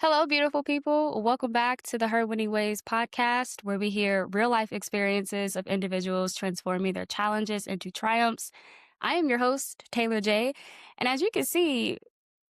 Hello, beautiful people. Welcome back to the Her Winning Wayz podcast, where we hear real life experiences of individuals transforming their challenges into triumphs. I am your host, Taylor J. And as you can see,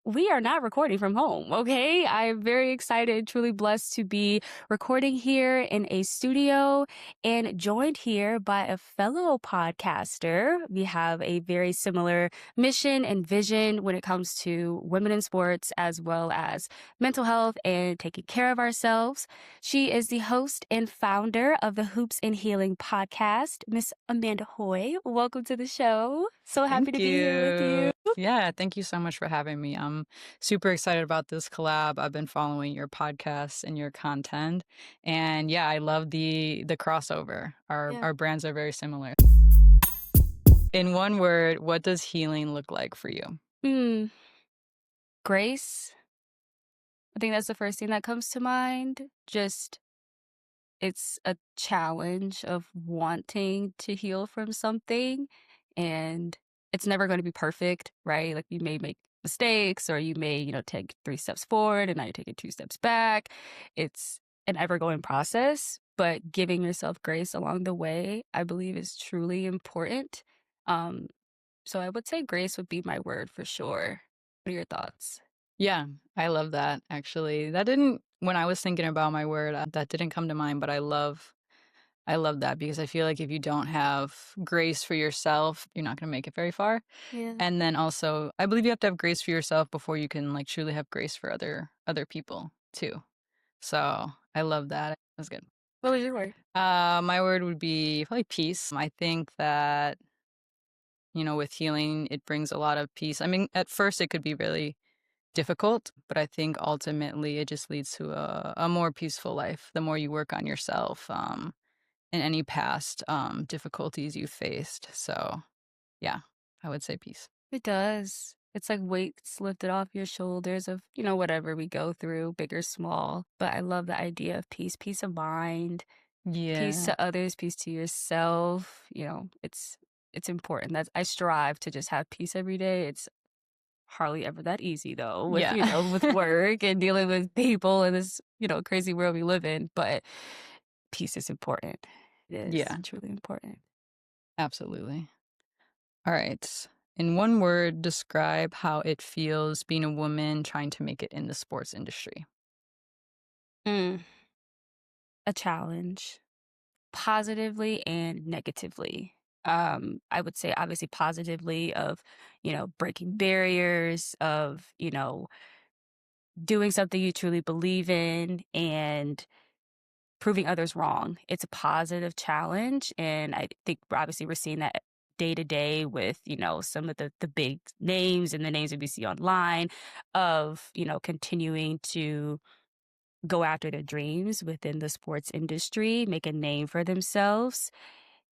we are not recording from home, okay? I'm very excited, truly blessed to be recording here in a studio and joined here by a fellow podcaster. We have a very similar mission and vision when it comes to women in sports, as well as mental health and taking care of ourselves. She is the host and founder of the Hoops and Healing podcast, Miss Amanda Hoy. Welcome to the show. So happy to Thank be here with you. Yeah, thank you so much for having me. I'm super excited about this collab. I've been following your podcast and your content. And yeah, I love the crossover. Our Yeah. our brands are very similar. In one word, what does healing look like for you? Grace. I think that's the first thing that comes to mind. Just it's a challenge of wanting to heal from something, and it's never going to be perfect, right? Like you may make mistakes or you may, take 3 steps forward and now you're taking 2 steps back. It's an ever-going process, but giving yourself grace along the way, I believe is truly important. Um, so I would say grace would be my word for sure. What are your thoughts? Yeah, I love that actually. When I was thinking about my word, that didn't come to mind, but I love that because I feel like if you don't have grace for yourself, you're not going to make it very far. Yeah. And then also, I believe you have to have grace for yourself before you can like truly have grace for other people too. So I love that. That's good. What was your word? My word would be probably peace. I think that with healing, it brings a lot of peace. I mean, at first it could be really difficult, but I think ultimately it just leads to a more peaceful life. The more you work on yourself, and any past difficulties you faced. So yeah, I would say peace. It does. It's like weights lifted off your shoulders of, whatever we go through, big or small. But I love the idea of peace, peace of mind, peace Yeah. to others, peace to yourself. It's important. That's I strive to just have peace every day. It's hardly ever that easy though, with Yeah. with work and dealing with people in this, crazy world we live in. But peace is important. It is Yeah, truly important. absolutely. All right. In one word, describe how it feels being a woman trying to make it in the sports industry. Mm, a challenge. Positively and negatively. I would say obviously positively of, breaking barriers, of, doing something you truly believe in and proving others wrong. It's a positive challenge. And I think obviously we're seeing that day to day with, some of the big names and the names that we see online of, continuing to go after their dreams within the sports industry, make a name for themselves,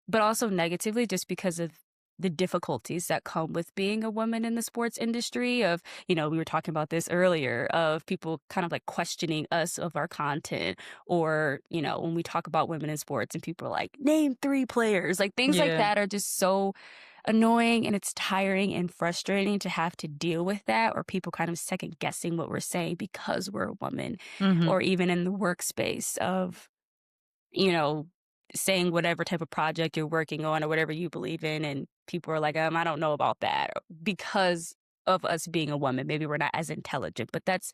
but also negatively just because of the difficulties that come with being a woman in the sports industry of, we were talking about this earlier of people kind of like questioning us of our content or, when we talk about women in sports and people are like, name 3 players, like things like Yeah. that are just so annoying and it's tiring and frustrating to have to deal with that or people kind of second guessing what we're saying because we're a woman Hmm. or even in the workspace of, you know, saying whatever type of project you're working on or whatever you believe in, and people are like, I don't know about that because of us being a woman. Maybe we're not as intelligent, but that's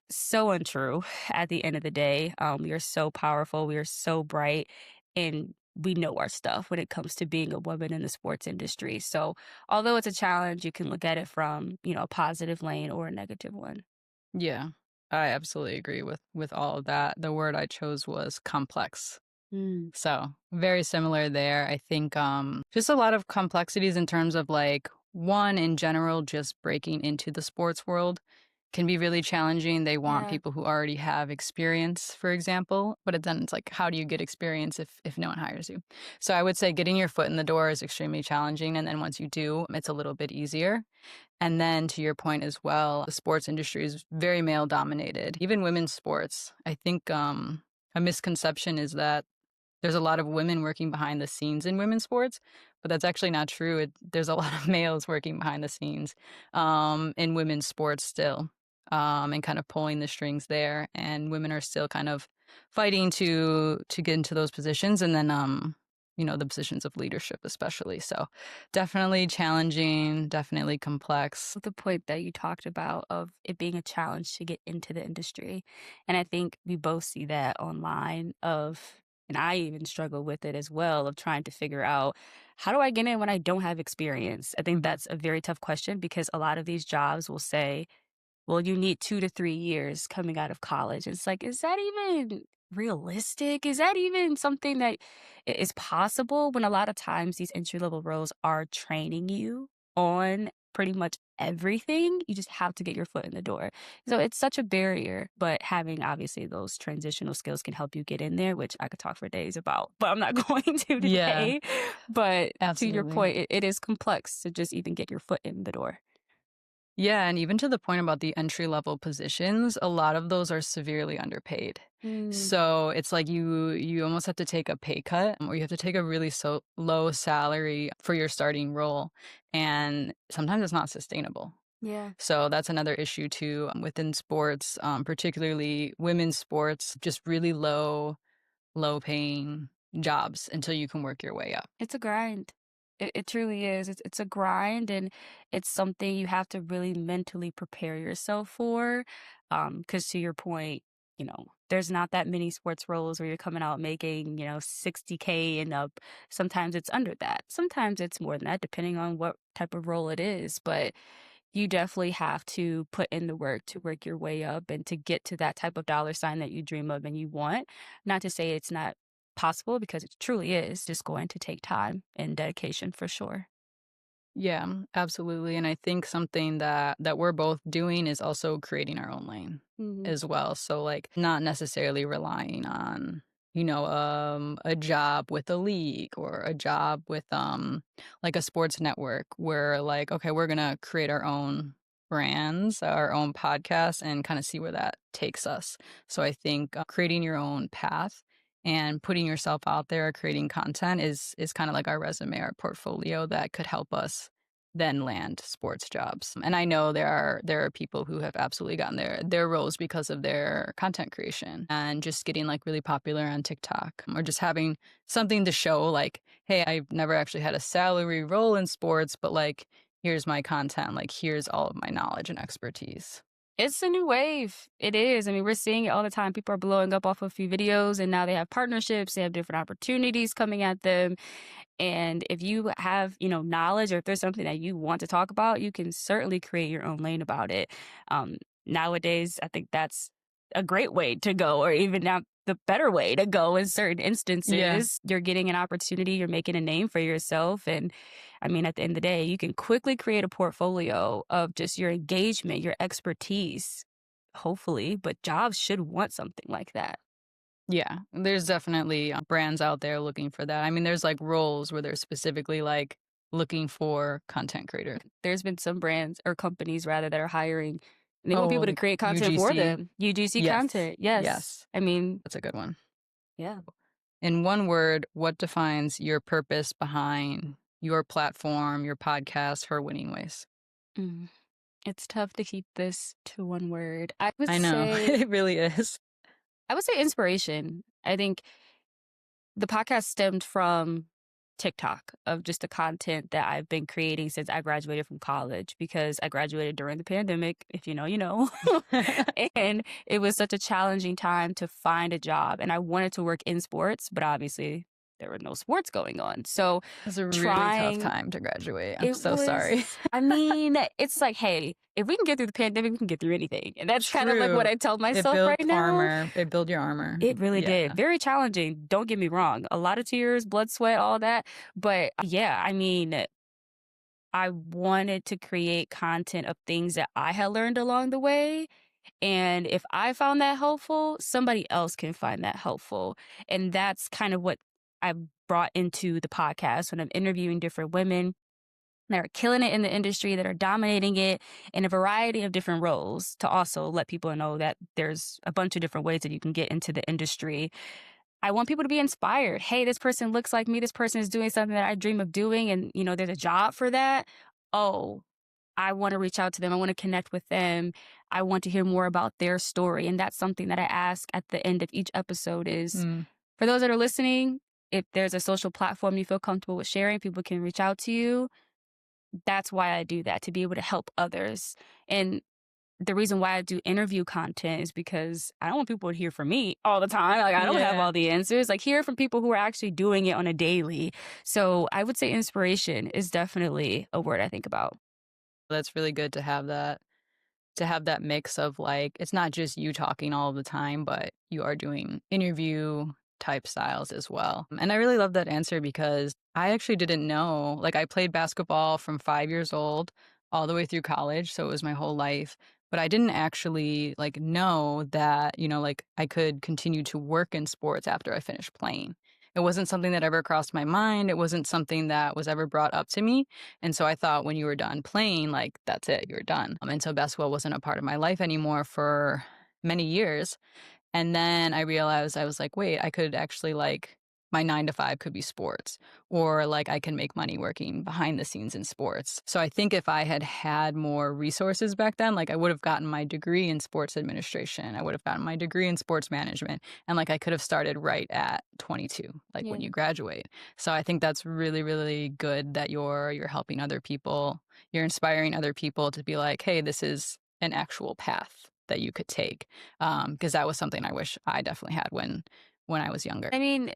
so untrue at the end of the day. We are so powerful, we are so bright, and we know our stuff when it comes to being a woman in the sports industry. So although it's a challenge, you can look at it from, a positive lane or a negative one. Yeah. I absolutely agree with all of that. The word I chose was complex. Mm. So, very similar there. I think just a lot of complexities in terms of like one in general just breaking into the sports world can be really challenging. They want Yeah. people who already have experience, for example, but then it's like how do you get experience if no one hires you? So, I would say getting your foot in the door is extremely challenging and then once you do, it's a little bit easier. And then to your point as well, the sports industry is very male dominated. Even women's sports. I think a misconception is that there's a lot of women working behind the scenes in women's sports, but that's actually not true. There's a lot of males working behind the scenes in women's sports still. and kind of pulling the strings there. And women are still kind of fighting to get into those positions, and then the positions of leadership especially. So definitely challenging, definitely complex. The point that you talked about of it being a challenge to get into the industry. And I think we both see that online and I even struggle with it as well of trying to figure out how do I get in when I don't have experience? I think that's a very tough question because a lot of these jobs will say, well, you need 2 to 3 years coming out of college. It's like, is that even realistic? Is that even something that is possible when a lot of times these entry level roles are training you on pretty much everything? You just have to get your foot in the door. So it's such a barrier, but having obviously those transitional skills can help you get in there, which I could talk for days about, but I'm not going to Yeah, today. But to your absolutely. point, it is complex to just even get your foot in the door. Yeah, and even to the point about the entry level positions, a lot of those are severely underpaid. Mm, So it's like you almost have to take a pay cut, or you have to take a really so low salary for your starting role, and sometimes it's not sustainable. yeah. So that's another issue too within sports, particularly women's sports, just really low paying jobs until you can work your way up. It's a grind. It truly is. It's a grind, and it's something you have to really mentally prepare yourself for. Because to your point, there's not that many sports roles where you're coming out making, 60K and up. Sometimes it's under that. Sometimes it's more than that, depending on what type of role it is. But you definitely have to put in the work to work your way up and to get to that type of dollar sign that you dream of and you want. Not to say it's not possible because it truly is just going to take time and dedication for sure. Yeah, absolutely, and I think something that we're both doing is also creating our own lane Mhm. as well. So, like, not necessarily relying on, a job with a league or a job with, like, a sports network where, like, okay, we're gonna create our own brands, our own podcasts, and kinda see where that takes us. So I think, creating your own path and putting yourself out there, creating content is kinda like our resume, our portfolio that could help us then land sports jobs. And I know there are people who have absolutely gotten their roles because of their content creation and just getting, like, really popular on TikTok or just having something to show, like, "Hey, I've never actually had a salary role in sports, but, like, here's my content, like, here's all of my knowledge and expertise." It's a new wave. It is. I mean, we're seeing it all the time. People are blowing up off a few videos and now they have partnerships, they have different opportunities coming at them. And if you have, knowledge or if there's something that you want to talk about, you can certainly create your own lane about it. Nowadays, I think that's a great way to go, or even now the better way to go in certain Yeah. instances. You're getting an opportunity, you're making a name for yourself. And I mean, at the end of the day, you can quickly create a portfolio of just your engagement, your expertise, hopefully, but jobs should want something like that. Yeah, there's definitely, brands out there looking for that. I mean, there's, like, roles where they're specifically, like, looking for content creators. There's been some brands or companies rather that are hiring and they want Oh, people to like create content for UGC? them. UGC Yes. content. Yes. Yes. I mean, That's a good one. yeah. In one word, what defines your purpose behind your platform, your podcast, Her Winning Ways? Mm. It's tough to keep this to one word. I know. It really is. I would say inspiration. I think the podcast stemmed from TikTok of just the content that I've been creating since I graduated from college because I graduated during the pandemic. If you know, you know. And it was such a challenging time to find a job. And I wanted to work in sports, but obviously there were no sports going on. So It's a really tough trying time to graduate. I'm it so sorry. was I mean, it's like, "Hey, if we can get through the pandemic, we can get through anything." And that's kind of like what True. I tell It myself right builds now. armor. It build your armor. It really Yeah. did. Very challenging, don't get me wrong. A lot of tears, blood, sweat, all that. But yeah, I mean, I wanted to create content of things that I had learned along the way. And if I found that helpful, somebody else can find that helpful. And that's kind of what I brought into the podcast when I'm interviewing different women that are killing it in the industry, that are dominating it in a variety of different roles to also let people know that there's a bunch of different ways that you can get into the industry. I want people to be inspired. Hey, this person looks like me. This person is doing something that I dream of doing. And, there's a job for that. Oh, I want to reach out to them. I want to connect with them. I want to hear more about their story. And that's something that I ask at the end of each episode is Mm. for those that are listening, if there's a social platform you feel comfortable with sharing, people can reach out to you. That's why I do that, to be able to help others. And the reason why I do interview content is because I don't want people to hear from me all the time. Like, I don't have Yeah. all the answers. Like, hear from people who are actually doing it on a daily. So I would say inspiration is definitely a word I think about. That's really good to have that mix of like it's not just you talking all the time, but you are doing interview type styles as well. And I really love that answer because I actually didn't know. Like I played basketball from 5 years old all the way through college, so it was my whole life. But I didn't actually like know that, like I could continue to work in sports after I finished playing. It wasn't something that ever crossed my mind. It wasn't something that was ever brought up to me. And so I thought when you were done playing, like, that's it, you're done. And so basketball wasn't a part of my life anymore for many years. And then I realized I was like, wait, I could actually like my 9 to 5 could be sports, or like I can make money working behind the scenes in sports. So I think if I had had more resources back then, like I would have gotten my degree in sports administration, I would have gotten my degree in sports management, and like I could have started right at 22, like when Yeah. you graduate. So I think that's really, really good that you're helping other people, you're inspiring other people to be like, hey, this is an actual path that you could take, because that was something I wish I definitely had when I was younger. I mean,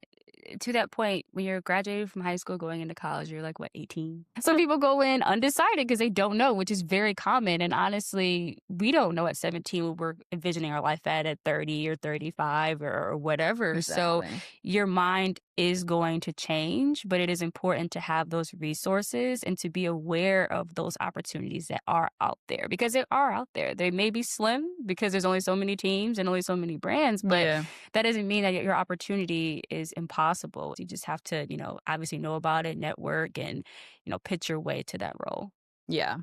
to that point, when you're graduating from high school going into college, you're like, what, 18? Some people go in undecided because they don't know, which is very common. And honestly, we don't know at 17 what we're envisioning our life at 30 or 35 or whatever. So Exactly. your mind is going to change, but it is important to have those resources and to be aware of those opportunities that are out there because they are out there. They may be slim because there's only so many teams and only so many brands, but Yeah. that doesn't mean that your opportunity is impossible. You just have to, obviously know about it, network, and, pitch your way to that role. Yeah.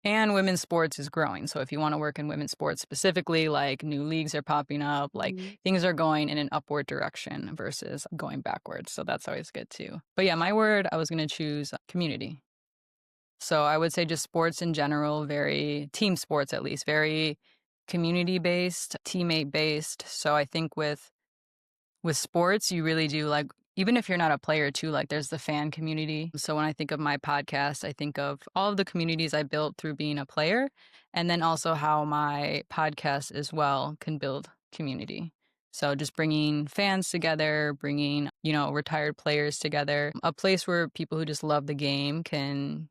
And women's sports is growing. So if you want to work in women's sports specifically, like new leagues are popping up, like Mhm. things are going in an upward direction versus going backwards. So that's always good too. But yeah, my word, I was going to choose community. So I would say just sports in general, very team sports at least, very community based, teammate based. So I think with sports, you really do like even if you're not a player too, like there's the fan community. So when I think of my podcast, I think of all of the communities I built through being a player, and then also how my podcast as well can build community. So just bringing fans together, bringing, retired players together, a place where people who just love the game can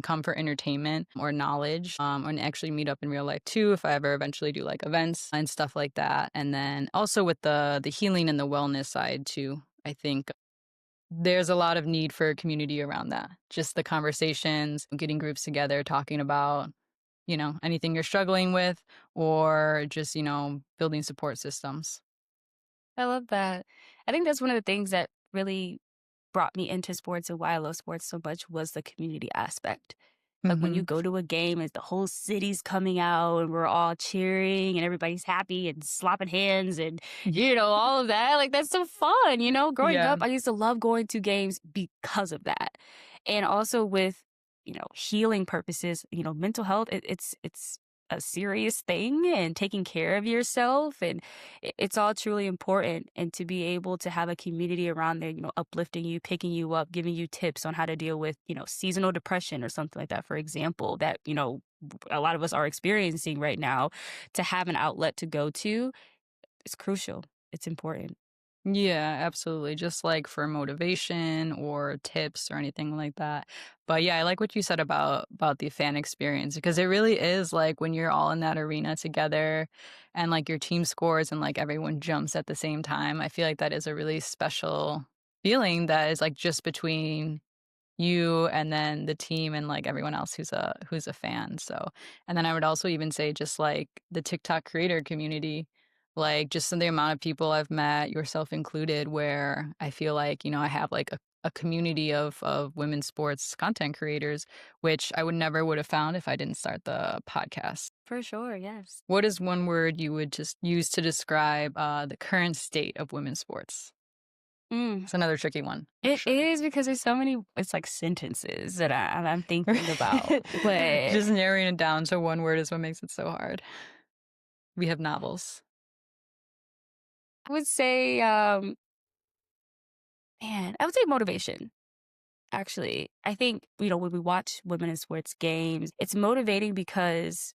come for entertainment or knowledge, and actually meet up in real life too if I ever eventually do like events and stuff like that. And then also with the healing and the wellness side too, I think there's a lot of need for a community around that. Just the conversations, getting groups together, talking about, anything you're struggling with, or just, building support systems. I love that. I think that's one of the things that really brought me into sports and why I love sports so much was the community aspect. Like when you Hmm. go to a game and the whole city's coming out and we're all cheering and everybody's happy and slapping hands and, all of that. Like that's so fun, Growing Yeah. up, I used to love going to games because of that. And also with, healing purposes, mental health, it's a serious thing and taking care of yourself and it's all truly important and to be able to have a community around there, uplifting you, picking you up, giving you tips on how to deal with, seasonal depression or something like that, for example, that, a lot of us are experiencing right now, to have an outlet to go to is crucial. It's important. Yeah, absolutely. Just like for motivation or tips or anything like that. But yeah, I like what you said about the fan experience because it really is like when you're all in that arena together and like your team scores and like everyone jumps at the same time. I feel like that is a really special feeling that is like just between you and then the team and like everyone else who's a fan. So, and then I would also even say just like the TikTok creator community, like just the amount of people I've met, yourself included, where I feel like, I have like a community of women's sports content creators, which I would have found if I didn't start the podcast. For sure. Yes. What is one word you would just use to describe the current state of women's sports? Mm. It's another tricky one, for It sure. is because there's so many it's like sentences that I'm thinking about, but Just narrowing it down to one word is what makes it so hard. We have novels. I would say, man, I would say motivation, actually. I think, when we watch women in sports games, it's motivating because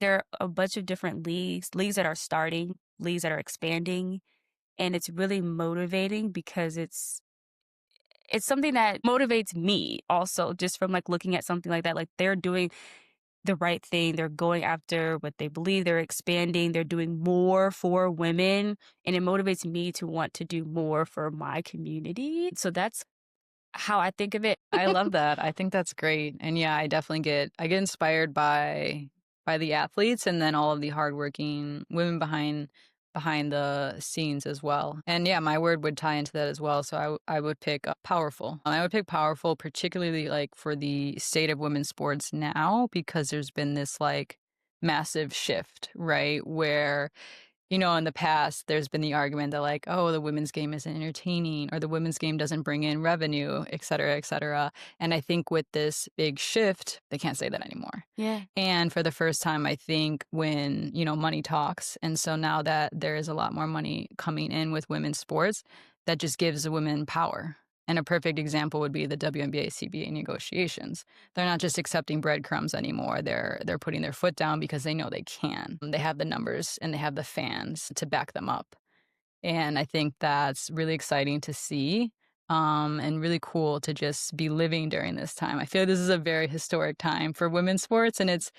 there are a bunch of different leagues that are starting, leagues that are expanding, and it's really motivating because it's something that motivates me also just from like looking at something like that. Like they're doing the right thing. They're going after what they believe. They're expanding. They're doing more for women. And it motivates me to want to do more for my community. So that's how I think of it. I love that. I think that's great. And yeah, I get inspired by the athletes and then all of the hardworking women behind the scenes as well. And yeah, my word would tie into that as well. So I would pick powerful. I would pick powerful, particularly like for the state of women's sports now, because there's been this like massive shift, right? Where in the past, there's been the argument that, like, oh, the women's game isn't entertaining or the women's game doesn't bring in revenue, et cetera, et cetera. And I think with this big shift, they can't say that anymore. Yeah. And for the first time, I think when, money talks. And so now that there is a lot more money coming in with women's sports, that just gives the women power. And a perfect example would be the WNBA CBA negotiations. They're not just accepting breadcrumbs anymore. They're putting their foot down because they know they can. They have the numbers and they have the fans to back them up. And I think that's really exciting to see. And really cool to just be living during this time. I feel like this is a very historic time for women's sports, and it's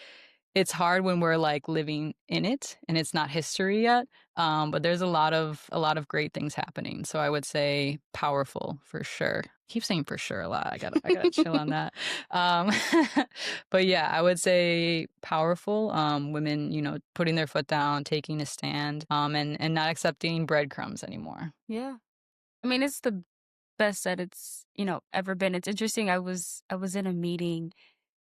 hard when we're like living in it and it's not history yet. But there's a lot of great things happening. So I would say powerful for sure. Keep saying for sure a lot. I gotta chill on that. Um, but yeah, I would say powerful. Women, putting their foot down, taking a stand, and not accepting breadcrumbs anymore. Yeah. I mean, it's the best that it's ever been. It's interesting. I was in a meeting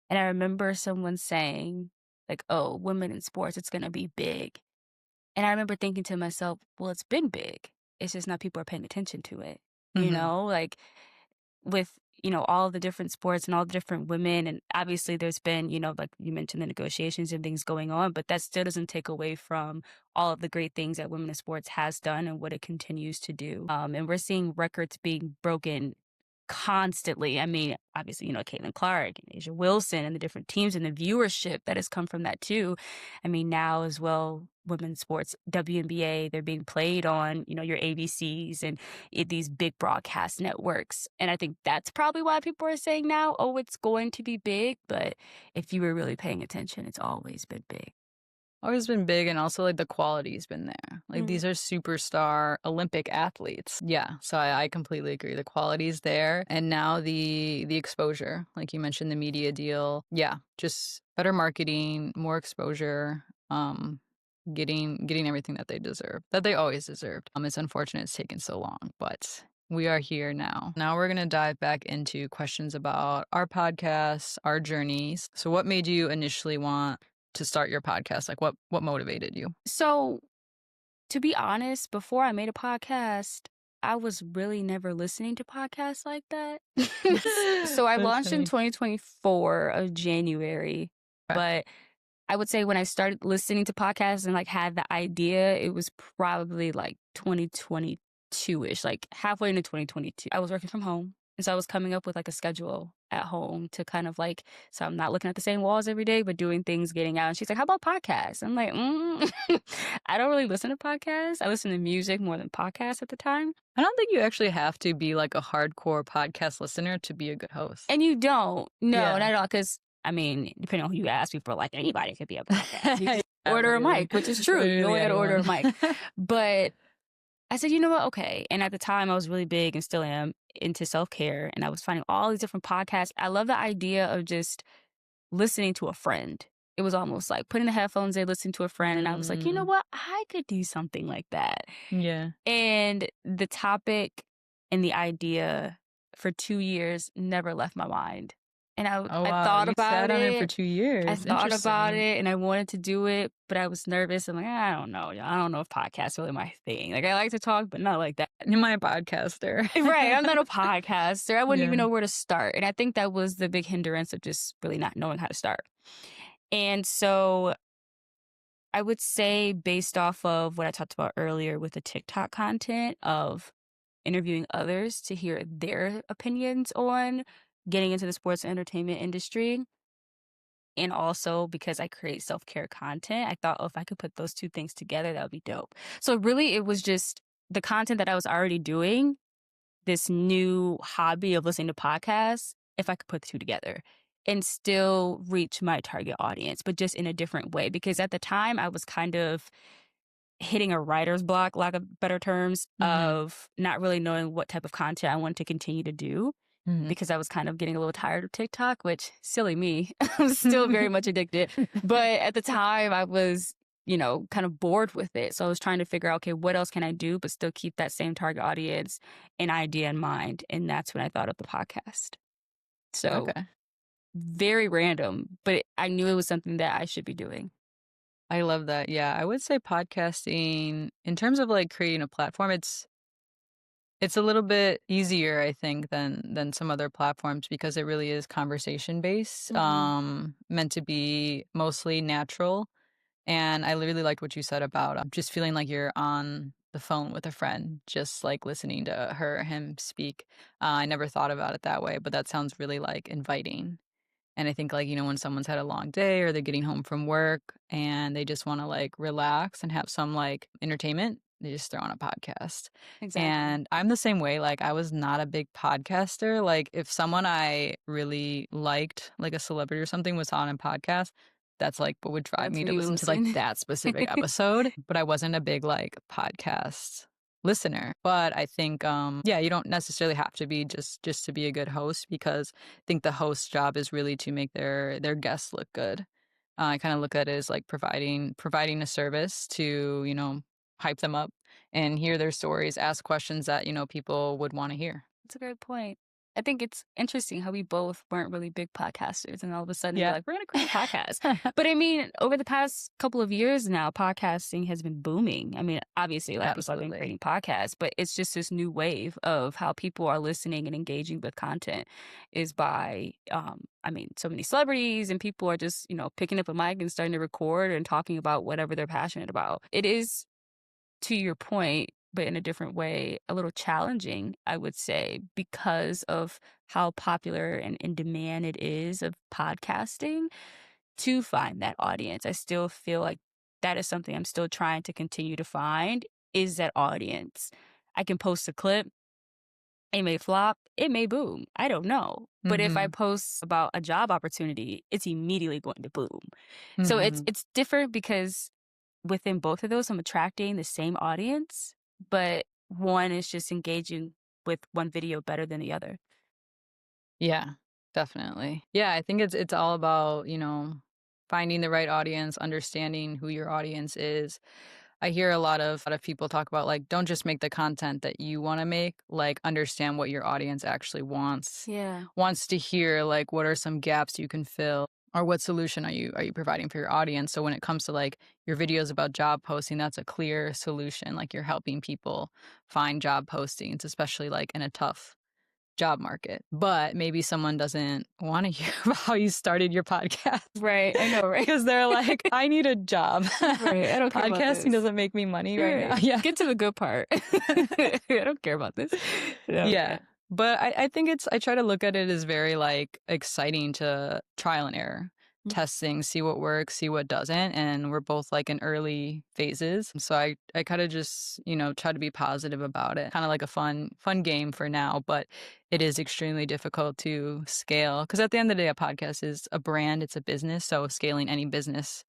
and I remember someone saying like, "Oh, women in sports, it's going to be big." And I remember thinking to myself, "Well, it's been big. It's just not people are paying attention to it." Hmm. Like with all the different sports and all the different women and obviously there's been like you mentioned the negotiations and things going on, but that still doesn't take away from all of the great things that women in sports has done and what it continues to do. And we're seeing records being broken constantly. I mean, obviously Caitlin Clark and Asia Wilson and the different teams and the viewership that has come from that too. I mean, now as well, women's sports, WNBA, they're being played on your ABCs and these big broadcast networks. And I think that's probably why people are saying now, oh, it's going to be big. But if you were really paying attention, it's always been big. Always been big, and also like the quality's been there. Like Mm. these are superstar Olympic athletes. Yeah, so I completely agree. The quality's there, and now the exposure, like you mentioned, the media deal. Yeah, just better marketing, more exposure. Getting everything that they deserve, that they always deserved. It's unfortunate it's taken so long, but we are here now. Now we're gonna dive back into questions about our podcast, our journeys. So, what made you initially want to start your podcast? Like what motivated you? So, to be honest, before I made a podcast, I was really never listening to podcasts like that. So I That's launched in funny. 2024 of January, Okay. but I would say when I started listening to podcasts and like had the idea, it was probably like 2022-ish, like halfway into 2022. I was working from home. And so I was coming up with like a schedule at home to kind of like, so I'm not looking at the same walls every day, but doing things, getting out. And she's like, how about podcasts? I'm like, I don't really listen to podcasts. I listen to music more than podcasts at the time. I don't think you actually have to be like a hardcore podcast listener to be a good host. And you don't. No, not Yeah. at all. Because, I mean, depending on who you ask people, like anybody could be a podcast. You just Yeah, order a literally. mic, which is true. You Literally only got to order anyone. a mic. But I said, you know what? Okay. And at the time, I was really big and still am into self care. And I was finding all these different podcasts. I love the idea of just listening to a friend. It was almost like putting the headphones in, listening to a friend. And I was like, you know Mm, what? I could do something like that. yeah. And the topic and the idea for 2 years never left my mind. And Oh, I wow. thought You sat about on it for it. 2 I years. thought about Interesting. it and I wanted to do it, but I was nervous. I'm like, I don't know. I don't know if podcasts really my thing. Like I like to talk, but not like that. Am I a podcaster? Right. I'm not a podcaster. I wouldn't even Yeah. know where to start. And I think that was the big hindrance of just really not knowing how to start. And so I would say, based off of what I talked about earlier with the TikTok content of interviewing others to hear their opinions on getting into the sports and entertainment industry, and also because I create self care content, I thought, oh, if I could put those two things together, that would be dope. So, really, it was just the content that I was already doing, this new hobby of listening to podcasts, if I could put the two together and still reach my target audience, but just in a different way. Because at the time, I was kind of hitting a writer's block, lack of better terms, Mhm. of not really knowing what type of content I wanted to continue to do Mhm. because I was kind of getting a little tired of TikTok, which silly me. I'm still very much addicted. But at the time I was, kind of bored with it. So I was trying to figure out, okay, what else can I do but still keep that same target audience and idea in mind? And that's when I thought of the podcast. So Okay. very random, but I knew it was something that I should be doing. I love that. Yeah, I would say podcasting in terms of, like, creating a platform, it's a little bit easier, I think, than some other platforms because it really is conversation based, Hmm. meant to be mostly natural. And I really liked what you said about just feeling like you're on the phone with a friend, just like listening to her or him speak. I never thought about it that way, but that sounds really like inviting. And I think, like, when someone's had a long day or they're getting home from work and they just want to like relax and have some like entertainment, they just throw on a podcast. Exactly. And I'm the same way. Like, I was not a big podcaster. Like, if someone I really liked, like a celebrity or something, was on a podcast, that's like what would drive That's me when to you would listen to like listen. that specific episode. But I wasn't a big like podcast listener. But I think yeah, you don't necessarily have to be just to be a good host because I think the host's job is really to make their guests look good. I kind of look at it as like providing a service to, hype them up and hear their stories, ask questions that, people would want to hear. That's a great point. I think it's interesting how we both weren't really big podcasters, and all of a sudden we're Yeah. like, we're going to create a podcast. But I mean, over the past couple of years now, podcasting has been booming. I mean, obviously, a lot of people have been Absolutely. creating podcasts, but it's just this new wave of how people are listening and engaging with content is by, I mean, so many celebrities and people are just, picking up a mic and starting to record and talking about whatever they're passionate about. It is, to your point, but in a different way, a little challenging, I would say, because of how popular and in demand it is of podcasting to find that audience. I still feel like that is something I'm still trying to continue to find is that audience. I can post a clip, it may flop, it may boom. I don't know. But if I Mhm. post about a job opportunity, it's immediately going to boom. So it's Mhm. it's different because within both of those, I'm attracting the same audience, but one is just engaging with one video better than the other. Yeah, definitely. Yeah, I think it's all about, finding the right audience, understanding who your audience is. I hear a lot of people talk about like don't just make the content that you want to make, like understand what your audience actually Yeah. wants to hear, like what are some gaps you can fill or what solution are you providing for your audience? So when it comes to like your videos about job posting, that's a clear solution. Like you're helping people find job postings, especially like in a tough job market, but maybe someone doesn't wanna hear about how you started your podcast Right. I know, right? because they're like, "I need a job. Right. I don't care about Podcasting this. doesn't make me money right now." Right. Yeah. Get to the good part. I don't care about this. No, Yeah. yeah. But I think I try to look at it as very, like, exciting to trial and error, Mm. test things, see what works, see what doesn't, and we're both, like, in early phases. So I kinda just, try to be positive about it. Kinda like a fun game for now, but it is extremely difficult to scale because at the end of the day, a podcast is a brand, it's a business, so scaling any business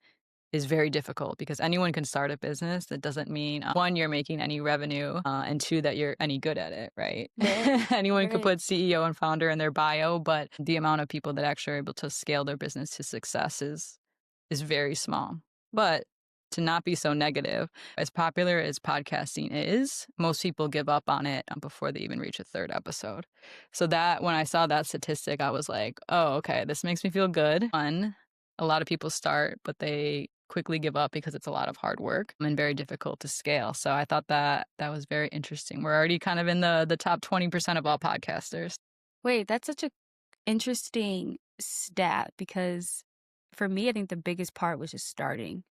is very difficult because anyone can start a business. That doesn't mean, 1, you're making any revenue, and 2, that you're any good at it, right? Right. Anyone could Right. put CEO and founder in their bio, but the amount of people that actually are able to scale their business to success is very small. But to not be so negative. As popular as podcasting is, most people give up on it before they even reach a third episode. So that when I saw that statistic, I was like, oh, okay, this makes me feel good. One, a lot of people start, but they quickly give up because it's a lot of hard work and very difficult to scale. So I thought that that was very interesting. We're already kind of in the top 20% of all podcasters. Wait, that's such a interesting stat because for me, I think the biggest part was just starting.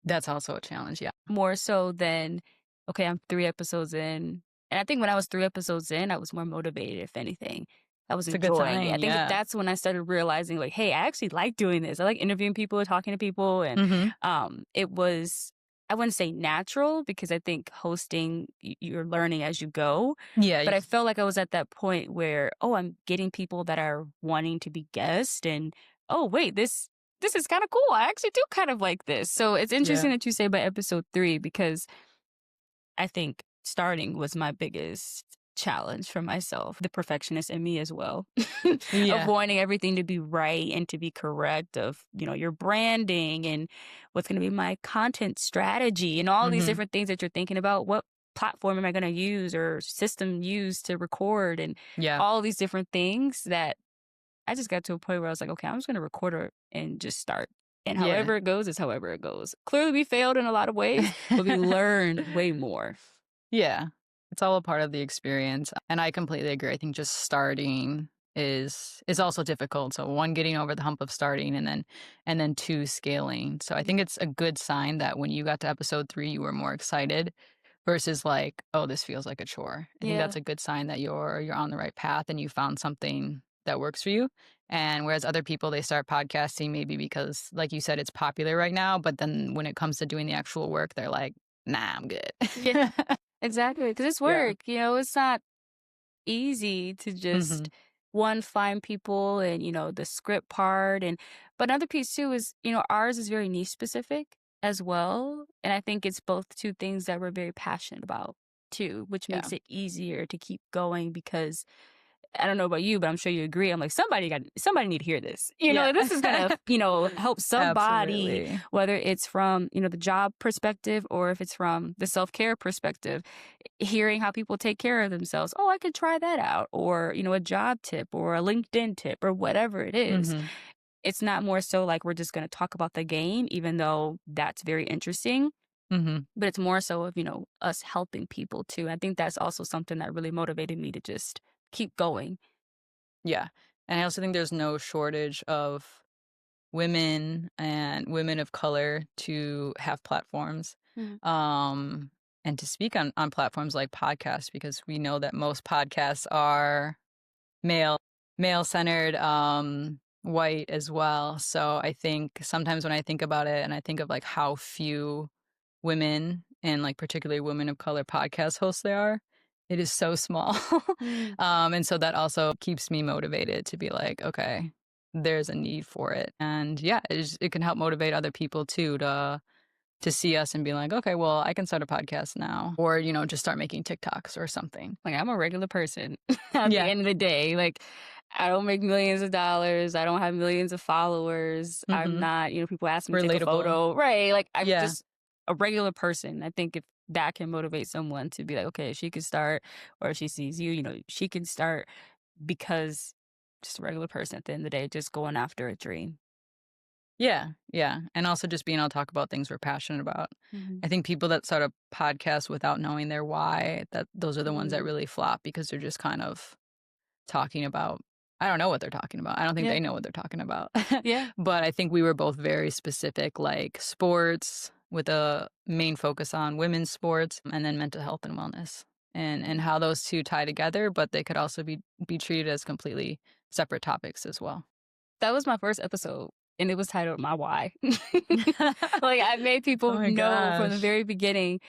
That's also a challenge, yeah. More so than, okay, I'm 3 episodes in. And I think when I was 3 episodes in, I was more motivated, if anything. I was It's a good enjoying it. I sign, think yeah. that's when I started realizing, like, hey, I actually like doing this. I like interviewing people, talking to people, and Mhm. it was, I wouldn't say natural because I think hosting, you're learning as you go. Yeah, But I felt like I was at that point where, oh, I'm getting people that are wanting to be guests, and oh, wait, this is kind of cool. I actually do kind of like this. So it's yeah, interesting that you say by episode 3 because I think starting was my biggest challenge for myself, the perfectionist in me as well, of yeah. wanting everything to be right and to be correct, of, your branding and what's going to be my content strategy and all these Mhm. different things that you're thinking about. What platform am I going to use or system use to record and Yeah, all these different things that I just got to a point where I was like, okay, I'm just going to record her and just start. And yeah. however it goes is however it goes. Clearly, we failed in a lot of ways, but we learned way more. Yeah. It's all a part of the experience, and I completely agree. I think just starting is also difficult. So one, getting over the hump of starting, and then two, scaling. So I think Mhm. it's a good sign that when you got to episode 3, you were more excited versus like, oh, this feels like a chore. I think Yeah. that's a good sign that you're on the right path and you found something that works for you. And whereas other people, they start podcasting maybe because, like you said, it's popular right now, but then when it comes to doing the actual work, they're like, nah, I'm good. Yeah, exactly. Because it's Yeah. work. It's not easy to just Mhm. one find people and the script part but another piece too is ours is very niche specific as well, and I think it's both two things that we're very passionate about too, which Yeah. makes it easier to keep going because I don't know about you, but I'm sure you agree. I'm like, somebody need to hear this. Yeah. This is gonna, help somebody, Absolutely. whether it's from, the job perspective or if it's from the self-care perspective, hearing how people take care of themselves. Oh, I could try that out. Or, a job tip or a LinkedIn tip or whatever it is. Mhm. It's not more so like we're just gonna talk about the game, even though that's very interesting. Mhm. But it's more so of, us helping people too. I think that's also something that really motivated me to just keep going. Yeah. And I also think there's no shortage of women and women of color to have platforms, Mhm. um, and to speak on platforms like podcasts because we know that most podcasts are male male centered, white as well. So I think sometimes when I think about it and I think of like how few women and like particularly women of color podcast hosts there are, it is so small. Mm. And so that also keeps me motivated to be like, okay, there's a need for it. And yeah, it can help motivate other people too to see us and be like, okay, well, I can start a podcast now. Or, just start making TikToks or something. Like, I'm a regular person at the Yeah. end of the day. Like, I don't make millions of dollars. I don't have millions of followers. I'm Mm-hmm. not, people ask me to take a Relatable. photo. Right. Like, I'm Yeah. just a regular person. I think if that can motivate someone to be like, okay, she could start, or if she sees you, she can start because just a regular person at the end of the day, just going after a dream. Yeah, yeah, and also just being able to talk about things we're passionate about. Hmm. I think people that start a podcast without knowing their why, that those are the ones that Mm. really flop because they're just kind of talking about I don't know what they're talking about. I don't think Yeah. they know what they're talking about. Yeah. But I think we were both very specific, like sports with a main focus on women's sports and then mental health and wellness and how those two tie together, but they could also be treated as completely separate topics as well. That was my first episode, and it was titled My Why. Like, I made Oh people my know from the gosh. very beginning,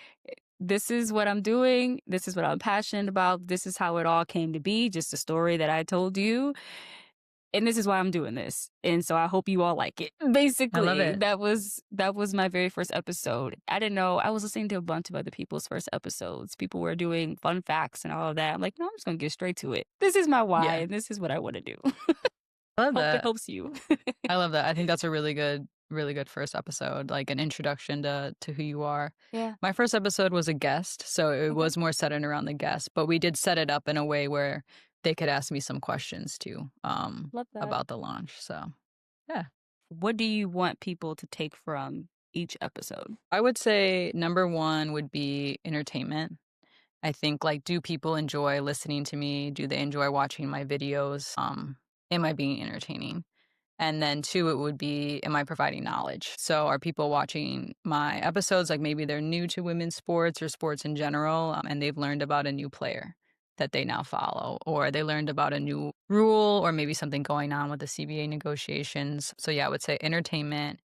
this is what I'm doing, this is what I'm passionate about, this is how it all came to be, just a story that I told you, and this is why I'm doing this. And so I hope you all like it. I love Basically, it. that was my very first episode. I didn't know. I was listening to a bunch of other people's first episodes. People were doing fun facts and all of that. I'm like, no, I'm just gonna get straight to it. This is my why, Yeah. and this is what I want to do. I love Hope it that. helps you. I love that. I think that's a really good really good first episode, like an introduction to who you are. Yeah. My first episode was a guest, so it Okay. was more centered around the guest, but we did set it up in a way where they could ask me some questions too, Love that. about the launch. So yeah. What do you want people to take from each episode? I would say number one would be entertainment. I think, like, do people enjoy listening to me? Do they enjoy watching my videos? Am I being entertaining? And then 2, it would be, am I providing knowledge? So are people watching my episodes, like, maybe they're new to women's sports or sports in general, and they've learned about a new player that they now follow, or they learned about a new rule or maybe something going on with the CBA negotiations. So, yeah, I would say entertainment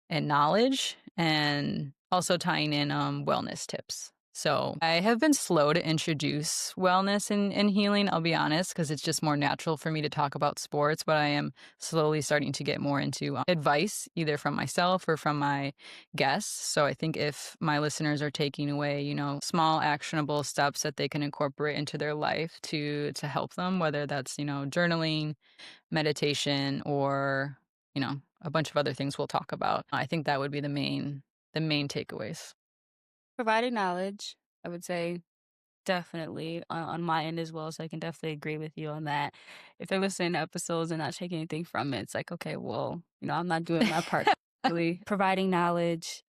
and knowledge, and also tying in wellness tips. So I have been slow to introduce wellness and healing, I'll be honest, because it's just more natural for me to talk about sports. But I am slowly starting to get more into advice, either from myself or from my guests. So I think if my listeners are taking away, small actionable steps that they can incorporate into their life to help them, whether that's, journaling, meditation, or, a bunch of other things we'll talk about. I think that would be the main takeaways. Providing knowledge, I would say definitely on my end as well. So I can definitely agree with you on that. If they're listening to episodes and not taking anything from it, it's like, okay, well, I'm not doing my part. Really providing knowledge,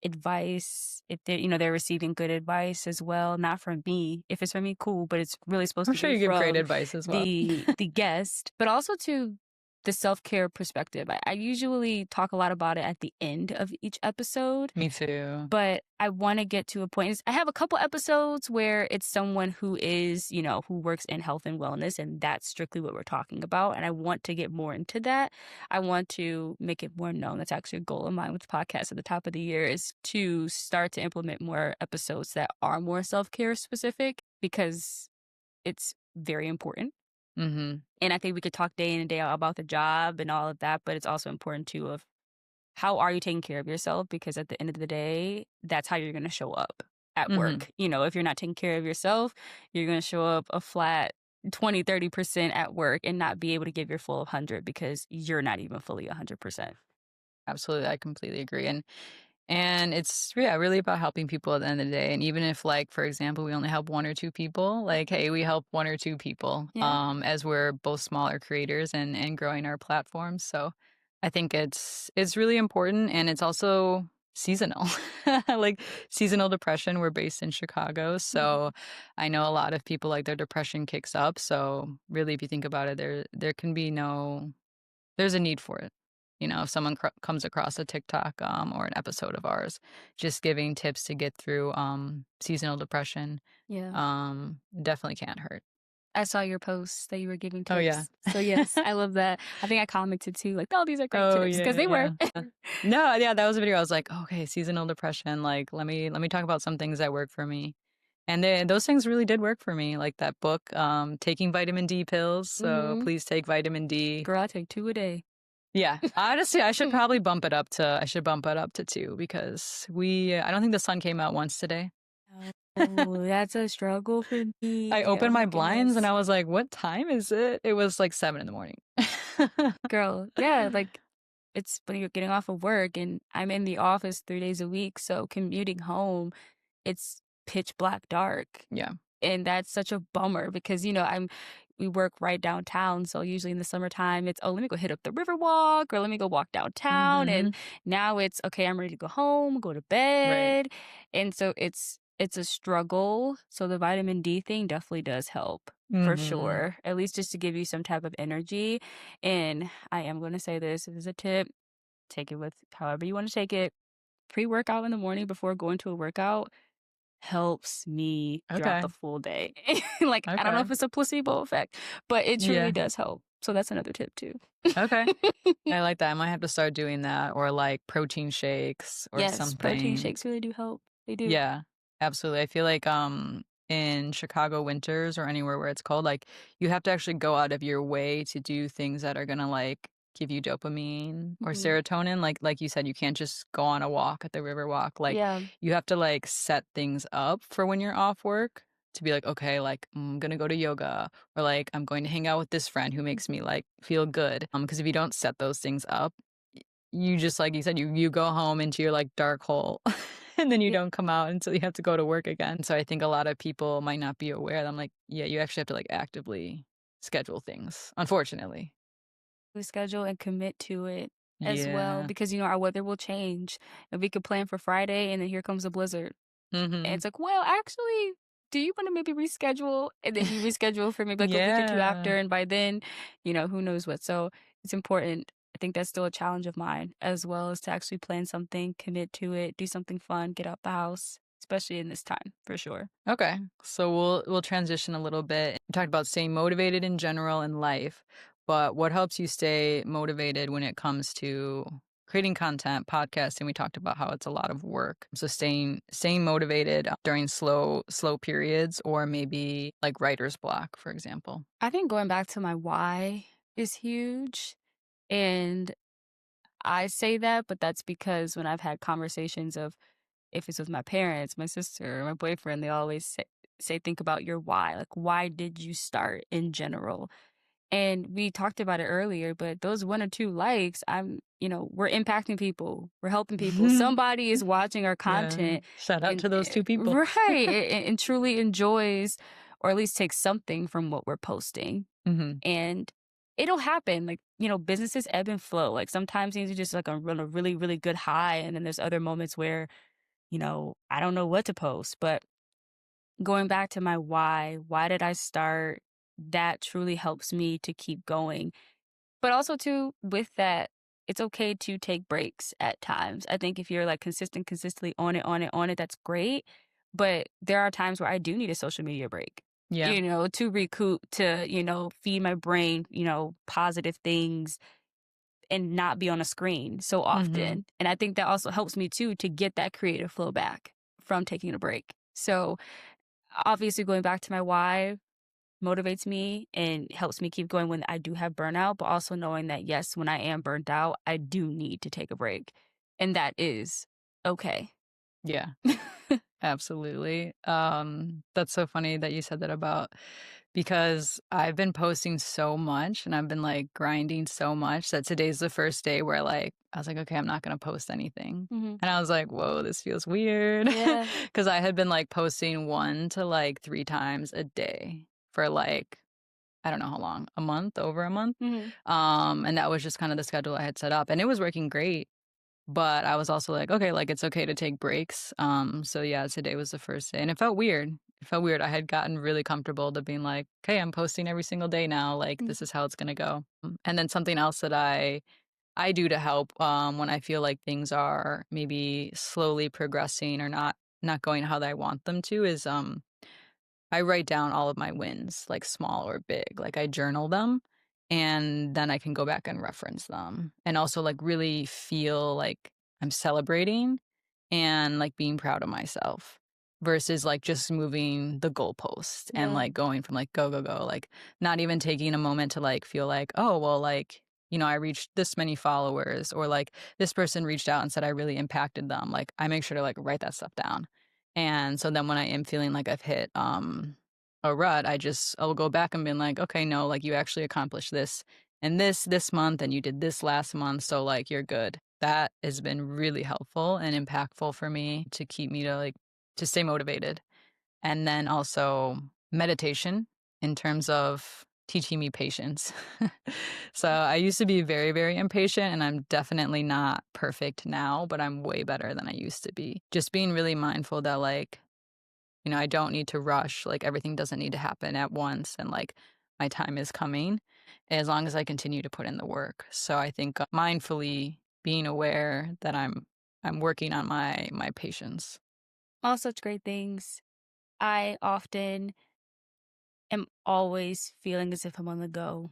advice, if they're receiving good advice as well, not from me. If it's from me, cool, but it's really supposed I'm to sure be you give great from advice as well. the guest, but also to the self-care perspective. I usually talk a lot about it at the end of each episode, Me too. but I want to get to a point. I have a couple episodes where it's someone who is, who works in health and wellness, and that's strictly what we're talking about. And I want to get more into that. I want to make it more known. That's actually a goal of mine with the podcast at the top of the year, is to start to implement more episodes that are more self-care specific, because it's very important. Mhm. And I think we could talk day in and day out about the job and all of that, but it's also important too of how are you taking care of yourself? Because at the end of the day, that's how you're going to show up at Mhm. work. If you're not taking care of yourself, you're going to show up a flat 20-30% at work and not be able to give your full 100 because you're not even fully 100%. Absolutely, I completely agree. And it's, yeah, really about helping people at the end of the day. And even if, like, for example, we only help 1 or 2 people, like, hey, we help 1 or 2 people, Yeah. as we're both smaller creators and growing our platforms. So I think it's really important, and it's also seasonal. Like, seasonal depression, we're based in Chicago, so Mhm. I know a lot of people, like, their depression kicks up. So really, if you think about it, there can be no there's a need for it. If someone comes across a TikTok, or an episode of ours, just giving tips to get through, seasonal depression, Yeah. definitely can't hurt. I saw your posts that you were giving Oh, yeah. tips. So, yes, I love that. I think I commented too, like, oh, these are great Oh, tips yeah, because yeah, they were. yeah. No, yeah, that was a video. I was like, "Okay, seasonal depression, like, let me talk about some things that work for me." And then those things really did work for me, like that book, taking vitamin D pills, so Hmm. please take vitamin D. Girl, I take 2 a day. Yeah, honestly, I should bump it up to 2 because I don't think the sun came out once today. Oh, that's a struggle for I me. Oh opened my my blinds and goodness. I was like, "What time is it?" It was like 7 in the morning. Girl, yeah, like, it's when you're getting off of work, and I'm in the office 3 days a week, so commuting home, it's pitch black dark. Yeah. And that's such a bummer because, we work right downtown. So usually in the summertime, it's, oh, let me go hit up the river walk, or let me go walk downtown. And Mhm. now it's, okay, I'm ready to go home, go to Right. bed. And so it's a struggle. So the vitamin D thing definitely does help for Mhm. sure, at least just to give you some type of energy. And I am going to say this is a tip. Take it with however you want to take it. Pre-workout in the morning before going to a workout helps me throughout the Okay. full day. Like, I don't know Okay. if it's a placebo effect, but it truly Yeah. does help. So that's another tip too. Okay. I like that. I might have to start doing that, or, like, protein shakes or Yes, protein something. shakes really do help. They do. Yeah, absolutely. I feel like, in Chicago winters or anywhere where it's cold, like, you have to actually go out of your way to do things that are gonna, like, give you dopamine or Mhm. serotonin. Like you said, you can't just go on a walk at the river walk. Like, Yeah. you have to, like, set things up for when you're off work to be like, "Okay, like, I'm gonna go to yoga," or, like, "I'm going to hang out with this friend who makes me, like, feel good." Because if you don't set those things up, you just like you said, you go home into your, like, dark hole, and then you Yeah, don't come out until you have to go to work again. So I think a lot of people might not be aware. I'm like, yeah, you actually have to, like, actively schedule things, unfortunately. we schedule and commit to it as well Yeah. because, our weather will change, and we could plan for Friday, and then here comes a blizzard. And Mhm. it's like, "Well, actually, do you wanna maybe reschedule?" And then you reschedule for maybe, like, a week or 2 Yeah. after, and by then, who knows what. So, it's important. I think that's still a challenge of mine, as well as to actually plan something, commit to it, do something fun, get out the house, especially in this time, for sure. Okay. So we'll transition a little bit. You talked about staying motivated in general in life, but what helps you stay motivated when it comes to creating content, podcasting? We talked about how it's a lot of work. So staying motivated during slow periods or maybe like writer's block, for example. I think going back to my why is huge, and I say that, but that's because when I've had conversations of if it's with my parents, my sister, or my boyfriend, they always say, think about your why. Like, why did you start in general? And we talked about it earlier, but those 1 or 2 likes, we're impacting people, we're helping people. Somebody is watching our Yeah. content Shout out and, to those two people. right, and truly enjoys or at least takes something from what we're posting. Hmm. And it'll happen. Like, businesses ebb and flow. Like sometimes things are just like on a really, really good high. And then there's other moments where I don't know what to post, but going back to my why did I start? That truly helps me to keep going. But also too, with that, it's okay to take breaks at times. I think if you're like consistently on it, that's great. But there are times where I do need a social media break, Yeah. to recoup, to, feed my brain, positive things and not be on a screen so Hmm. often. And I think that also helps me too to get that creative flow back from taking a break. So obviously going back to my why motivates me and helps me keep going when I do have burnout, but also knowing that yes, when I am burnt out, I do need to take a break. And that is okay. Yeah. Absolutely. That's so funny that you said that about because I've been posting so much and I've been like grinding so much that today's the first day where like I was like, okay, I'm not gonna post anything. Hmm. And I was like, whoa, this feels weird. Yeah. Cause I had been like posting 1 to like 3 times a day for like I don't know how long, a month, over a month. Hmm. And that was just kind of the schedule I had set up. And it was working great. But I was also like, "Okay, like, it's okay to take breaks." So yeah, today was the first day, and it felt weird. It felt weird. I had gotten really comfortable to being like, "Okay, I'm posting every single day now, like, this is how it's gonna go." And then something else that I do to help, when I feel like things are maybe slowly progressing or not going how I want them to is, I write down all of my wins, like small or big. Like I journal them and then I can go back and reference them and also like really feel like I'm celebrating and like being proud of myself versus like just moving the goalpost and Yeah. like going from like go, go, go, like not even taking a moment to like feel like, oh, well, like, I reached this many followers or like this person reached out and said I really impacted them. Like I make sure to like write that stuff down and so then when I am feeling like I've hit a rut, I'll go back and be like, okay, no, like you actually accomplished this and this month and you did this last month, so like you're good. That has been really helpful and impactful for me to keep me to stay motivated. And then also meditation in terms of teaching me patience. So I used to be very, very impatient, and I'm definitely not perfect now, but I'm way better than I used to be. Just being really mindful that, like, I don't need to rush. Like, everything doesn't need to happen at once, and like, my time is coming as long as I continue to put in the work. So I think mindfully being aware that I'm working on my patience. All such great things. I often am always feeling as if I'm on the go.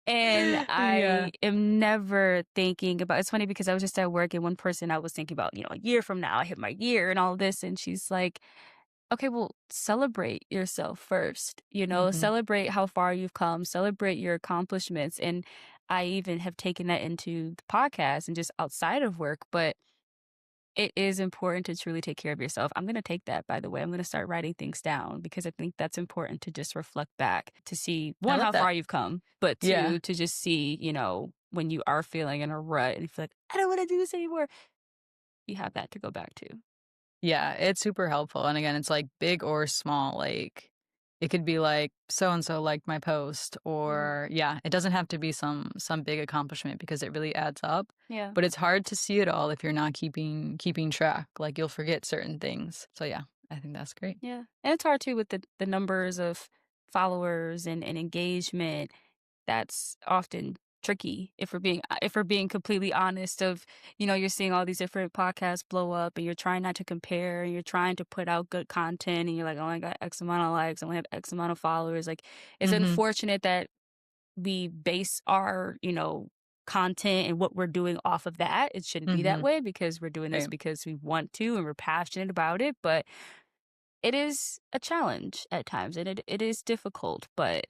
And Yeah. I am never thinking about it's funny because I was just at work and one person I was thinking about, a year from now, I hit my year and all this. And she's like, okay, well, celebrate yourself first, Mhm. celebrate how far you've come, celebrate your accomplishments. And I even have taken that into the podcast and just outside of work. But it is important to truly take care of yourself. I'm going to take that, by the way. I'm going to start writing things down because I think that's important to just reflect back to see I one, love how that. far you've come, but Yeah. two, to just see, when you are feeling in a rut and you feel like, "I don't wanna do this anymore," you have that to go back to. Yeah, it's super helpful, and again, it's, like, big or small, like, it could be like, "So and so liked my post," Yeah. or yeah, it doesn't have to be some big accomplishment because it really adds up, Yeah. but it's hard to see it all if you're not keeping track, like, you'll forget certain things. So, yeah, I think that's great. Yeah, and it's hard too with the numbers of followers and engagement. That's often tricky if we're being completely honest of, you're seeing all these different podcasts blow up and you're trying not to compare and you're trying to put out good content and you're like, "Oh, I got X amount of likes, I only have X amount of followers." Like, it's Mhm, unfortunate that we base our, content and what we're doing off of that. It shouldn't be that mhm, way because we're doing this right. because we want to and we're passionate about it, but it is a challenge at times, and it is difficult, but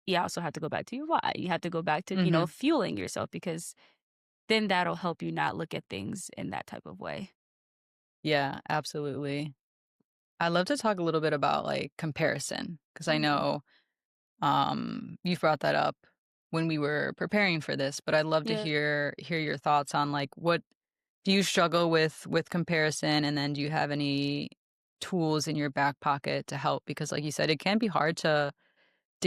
you also have to go back to your why. You have to go back to, Mhm. fueling yourself because then that'll help you not look at things in that type of way. Yeah, absolutely. I'd love to talk a little bit about, like, comparison because I Mhm. know, you brought that up when we were preparing for this, but I'd love to Yeah. hear your thoughts on, like, what do you struggle with comparison, and then do you have any tools in your back pocket to help? Because like you said, it can be hard to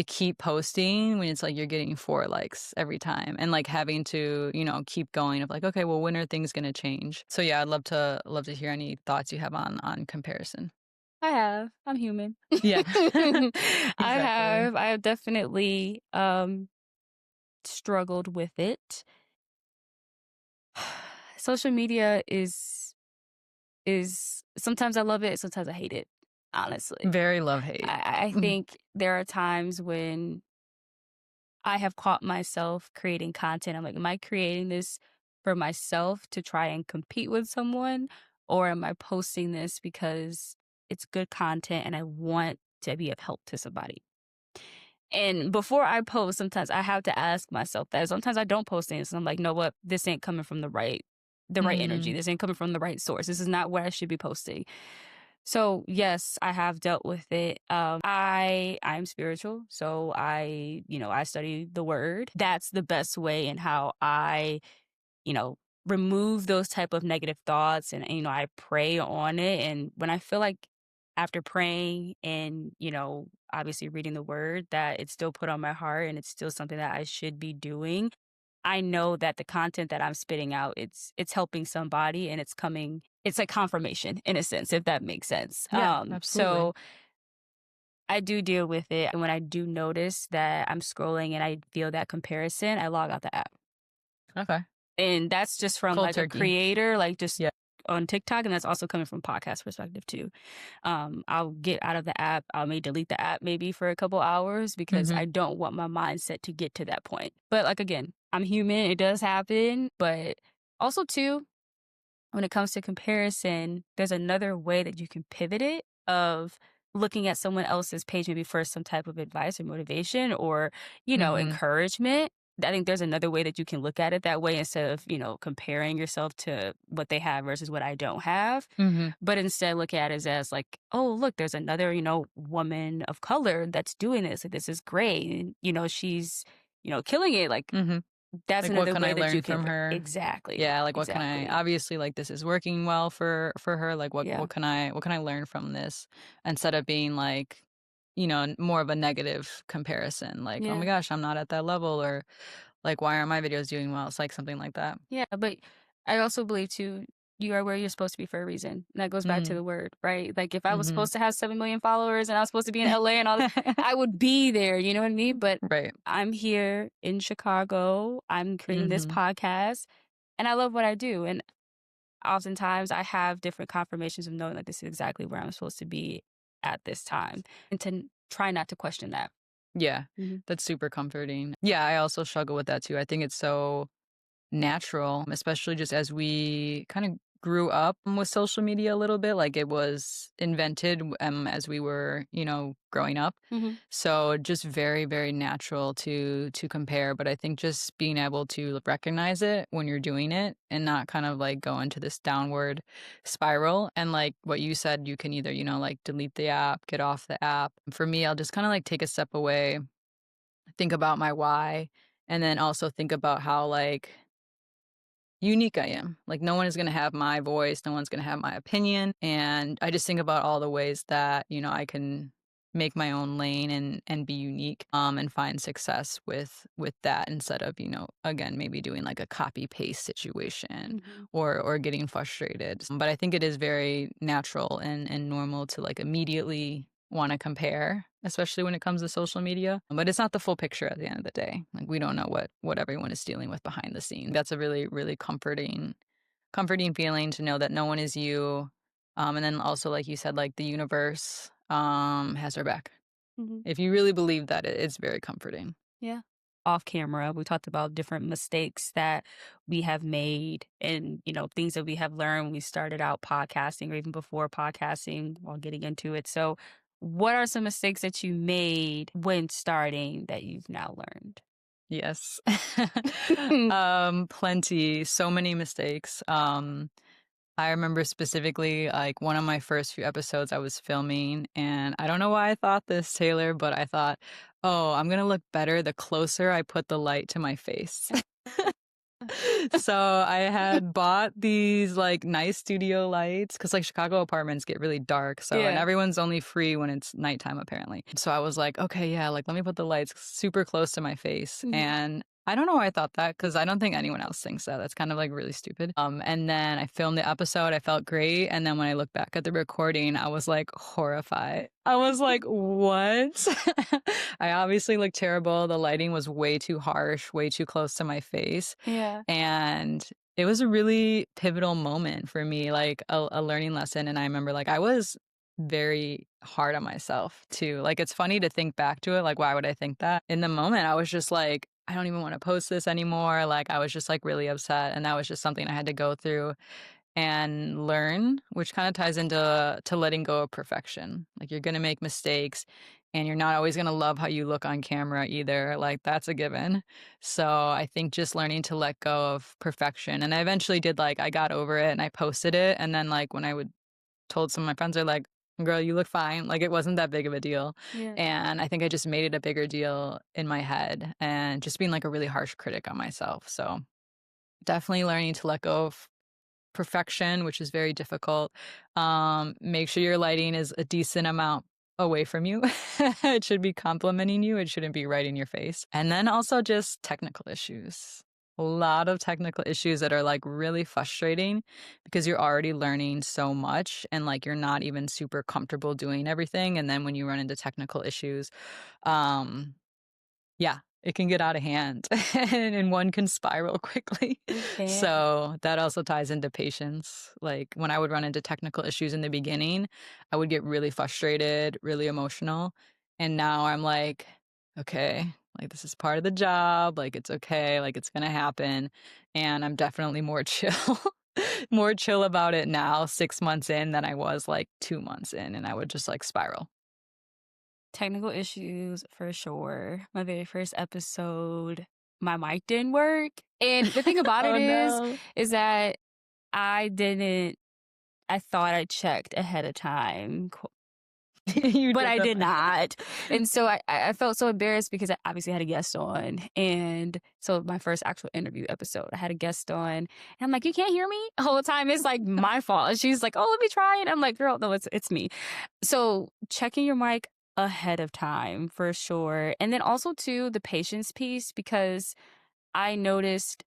keep posting when it's like you're getting 4 likes every time and, like, having to, keep going of like, "Okay, well, when are things gonna change?" So, yeah, I'd love to hear any thoughts you have on comparison. I have. I'm human. Yeah. Exactly. I have definitely struggled with it. Social media is sometimes I love it, sometimes I hate it, honestly. Very love-hate. I Mhm. think there are times when I have caught myself creating content. I'm like, am I creating this for myself to try and compete with someone? Or am I posting this because it's good content and I want to be of help to somebody? And before I post, sometimes I have to ask myself that. Sometimes I don't post things. And I'm like, no, what? This ain't coming from the right energy. Mhm. This ain't coming from the right source. This is not what I should be posting. So yes, I have dealt with it. I'm spiritual, so I study the word. That's the best way in how I you know remove those type of negative thoughts, and I pray on it. And when I feel like after praying and obviously reading the word that it's still put on my heart and it's still something that I should be doing, I know that the content that I'm spitting out, it's helping somebody and it's like confirmation in a sense, if that makes sense. Yeah, absolutely. So I do deal with it. And when I do notice that I'm scrolling and I feel that comparison, I log out the app. Okay. And that's just from Cold like a turkey. creator, like just Yeah. on TikTok. And that's also coming from podcast perspective too. I'll get out of the app. I may delete the app maybe for a couple hours because I Mhm. don't want my mindset to get to that point. But like again, I'm human. It does happen. But also too, when it comes to comparison, there's another way that you can pivot it of looking at someone else's page maybe for some type of advice or motivation or, Mhm. encouragement. I think there's another way that you can look at it that way instead of, comparing yourself to what they have versus what I don't have. Mhm. But instead look at it as like, oh, look, there's another, woman of color that's doing this. Like, this is great. And, she's, killing it. Like, Mhm. that's Like, what another can I way that you learn can from her? exactly. Yeah, like, what can I Exactly. obviously, like, this is working well for her, like, what Yeah. what can I learn from this? Instead of being, like, more of a negative comparison, like, "Oh my Yeah. gosh, I'm not at that level," or, like, "Why aren't my videos doing well?" It's, like, something like that. Yeah, but I also believe too, you are where you're supposed to be for a reason. And that goes back to Mm. the word, right? Like if I was Mhm. supposed to have 7 million followers and I was supposed to be in LA and all this, I would be there, you know what I mean? But Right. I'm here in Chicago. I'm creating this Mhm. podcast and I love what I do. And oftentimes I have different confirmations of knowing like this is exactly where I'm supposed to be at this time and to try not to question that. Yeah. Hmm. That's super comforting. Yeah, I also struggle with that too. I think it's so natural, especially just as we kind of grew up with social media a little bit, like it was invented as we were, growing up. Hmm. So just very, very natural to compare. But I think just being able to recognize it when you're doing it and not kind of like go into this downward spiral. And like what you said, you can either, like delete the app, get off the app. For me, I'll just kind of like take a step away, think about my why, And then also think about how, like, unique I am. Like, no one is gonna have my voice, no one's gonna have my opinion, and I just think about all the ways that, I can make my own lane and be unique, and find success with that instead of, again, maybe doing, like, a copy paste situation Mhm. or getting frustrated. But I think it is very natural and normal to, like, immediately wanna compare, especially when it comes to social media, but it's not the full picture at the end of the day. Like, we don't know what everyone is dealing with behind the scenes. That's a really, really comforting feeling to know that no one is you, and then also, like you said, like, the universe, has our back. Mhm. If you really believe that, it's very comforting. Yeah. Off camera, we talked about different mistakes that we have made and, things that we have learned when we started out podcasting or even before podcasting while getting into it. So, what are some mistakes that you made when starting that you've now learned? Yes. Plenty, so many mistakes. I remember specifically, like, one of my first few episodes I was filming, and I don't know why I thought this, Taylor, but I thought, "Oh, I'm gonna look better the closer I put the light to my face." So I had bought these, like, nice studio lights because, like, Chicago apartments get really dark, and Yeah. everyone's only free when it's nighttime, apparently. So I was like, "Okay, yeah, like, let me put the lights super close to my face," Mhm. and I don't know why I thought that because I don't think anyone else thinks that. That's kind of, like, really stupid. And then I filmed the episode, I felt great, and then when I look back at the recording, I was, like, horrified. I was like, "What?" I obviously looked terrible, the lighting was way too harsh, way too close to my face, Yeah. and it was a really pivotal moment for me, like a learning lesson. And I remember, like, I was very hard on myself too. Like, it's funny to think back to it. Like, why would I think that? In the moment, I was just like, I don't even want to post this anymore. Like, I was just like really upset. And that was just something I had to go through and learn, which kind of ties into letting go of perfection. Like, you're gonna make mistakes and you're not always gonna love how you look on camera either. Like, that's a given. So I think just learning to let go of perfection. And I eventually did, like, I got over it and I posted it. And then, like, when I would told some of my friends, they're like, "Girl, you look fine." Like, it wasn't that big of a deal. Yeah. And I think I just made it a bigger deal in my head and just being like a really harsh critic on myself. So definitely learning to let go of perfection, which is very difficult. Make sure your lighting is a decent amount away from you. It should be complimenting you. It shouldn't be right in your face. And then also just technical issues. A lot of technical issues that are, like, really frustrating because you're already learning so much and, like, you're not even super comfortable doing everything. And then when you run into technical issues, um, yeah, it can get out of hand and one can spiral quickly. It can. So that also ties into patience. Like, when I would run into technical issues in the beginning, I would get really frustrated, really emotional. And now I'm like, okay, like, this is part of the job. Like, it's okay. Like, it's going to happen. And I'm definitely more chill, more chill about it now, 6 months in, than I was like 2 months in. And I would just, like, spiral. Technical issues for sure. My very first episode, my mic didn't work. And the thing about it Oh, no. is that I didn't I thought I checked ahead of time, You but did I the did not. And so I felt so embarrassed because I obviously had a guest on. And so my first actual interview episode, I had a guest on. And I'm like, "You can't hear me?" The whole time it's like my fault. And she's like, "Oh, let me try it." I'm like, "Girl, no, it's me." So checking your mic ahead of time for sure. And then also too the patience piece because I noticed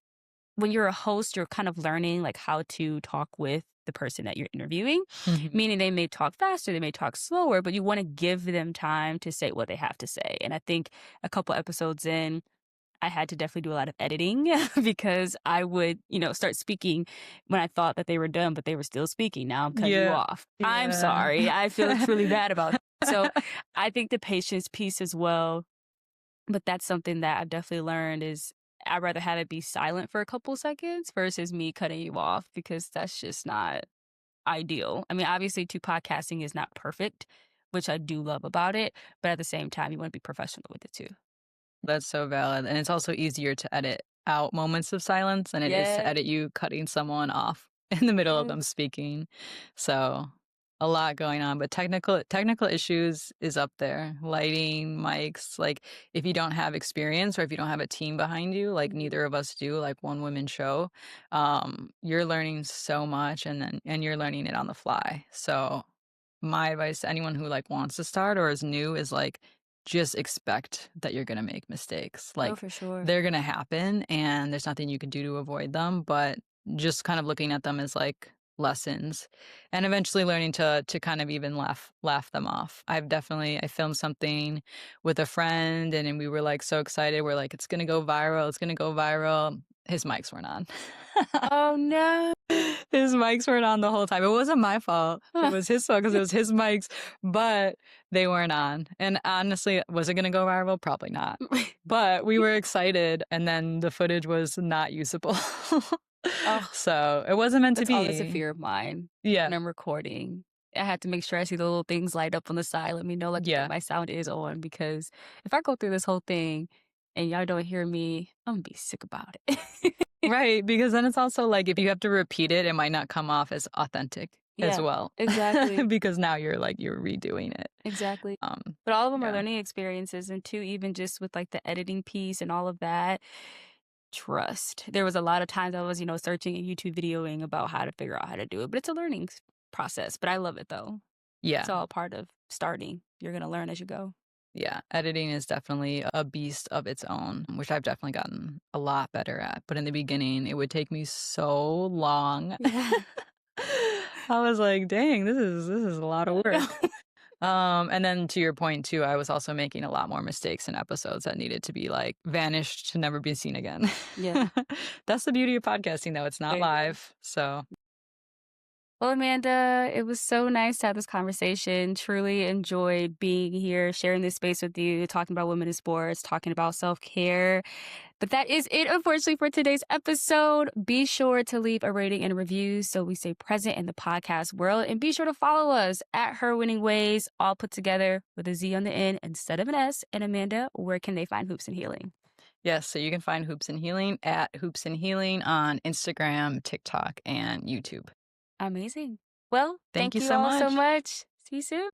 when you're a host, you're kind of learning like how to talk with the person that you're interviewing, Mhm. meaning they may talk faster, they may talk slower, but you want to give them time to say what they have to say. And I think a couple episodes in, I had to definitely do a lot of editing because I would, start speaking when I thought that they were done, but they were still speaking. Now I'm cutting you Yeah. off. I'm Yeah. sorry. I feel truly bad about that. So I think the patience piece as well, but that's something that I've definitely learned is I'd rather have it be silent for a couple seconds versus me cutting you off because that's just not ideal. I mean, obviously, too, podcasting is not perfect, which I do love about it, but at the same time, you want to be professional with it too. That's so valid, and it's also easier to edit out moments of silence than it is to Yeah. edit you cutting someone off in the middle of them speaking. So, a lot going on, but technical issues is up there. Lighting, mics, like, if you don't have experience or if you don't have a team behind you, like Mhm. neither of us do, like one woman show, you're learning so much and you're learning it on the fly. So my advice to anyone who like wants to start or is new is like just expect that you're gonna make mistakes. Oh, Like for sure. they're gonna happen and there's nothing you can do to avoid them, but just kind of looking at them as like lessons and eventually learning to kind of even laugh them off. I filmed something with a friend and then we were like so excited. We're like, it's gonna go viral, it's gonna go viral. His mics weren't on. Oh, no. His mics weren't on the whole time. It wasn't my fault. It was his fault because it was his mics, but they weren't on. And honestly, was it gonna go viral? Probably not. But we were excited, and then the footage was not usable. Oh, So it wasn't meant to that's always a be. fear of mine Yeah, when I'm recording. I have to make sure I see the little things light up on the side, let me know, like, that yeah. my sound is on, because if I go through this whole thing and y'all don't hear me, Imma be sick about it. Right, because then it's also like if you have to repeat it, it might not come off as authentic as Yeah, well. exactly, Because now you're like you're redoing it. exactly. Um, But all of them are yeah. learning experiences, and too, even just with, like, the editing piece and all of that, trust. There was a lot of times I was, searching and YouTube videoing about how to figure out how to do it, but it's a learning process, but I love it though. It's Yeah. all part of starting. You're gonna learn as you go. Yeah, editing is definitely a beast of its own, which I've definitely gotten a lot better at. But in the beginning, it would take me so long. Yeah. I was like, "Dang, this is a lot of I work." know. And then to your point too, I was also making a lot more mistakes in episodes that needed to be like vanished to never be seen again. Yeah, That's the beauty of podcasting, though. It's not there you go. live, so Well, Amanda, it was so nice to have this conversation. Truly enjoyed being here, sharing this space with you, talking about women in sports, talking about self-care. But that is it, unfortunately, for today's episode. Be sure to leave a rating and review so we stay present in the podcast world. And be sure to follow us at Her Winning Wayz, all put together with a Z on the end instead of an S. And Amanda, where can they find Hoops and Healing? yes, so you can find Hoops and Healing at Hoops and Healing on Instagram, TikTok, and YouTube. Amazing. Well, Thank thank you you so all so much. much. See you soon.